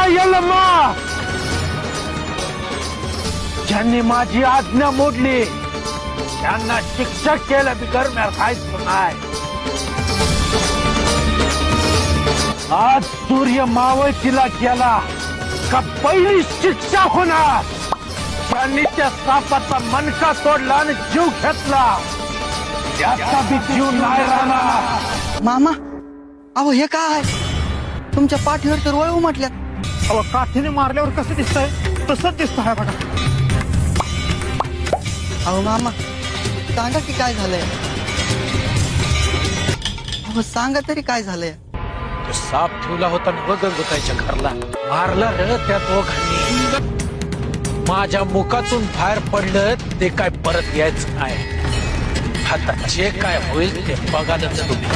यल्लम्मा, ज्यांनी माझी आज्ञा मोडली त्यांना शिक्षा केलं बिगर मी खायचं नाही. आज सूर्य मावळतीला गेला का पहिली शिक्षा होणार. ज्यांनी त्या सापाचा मनका तोडला आणि जीव घेतला त्याचा बी जीव नाही राहणार. मामा, अहो हे काय तुमच्या पाठीवर तर वळू म्हटल्यात. अहो काठीने मारल्यावर कसं दिसतंय तसंच दिसतंय बघा. अहो मामा, सांगा की काय झालंय. अहो सांगा तरी काय झालंय. तो साप ठेवला होता गंगोताईच्या घरला, मारला रे त्या दोघांनी. माझ्या मुखातून बाहेर पडलं ते काय परत यायचं नाही. आता जे काय होईल ते बघायलाच तुम्ही.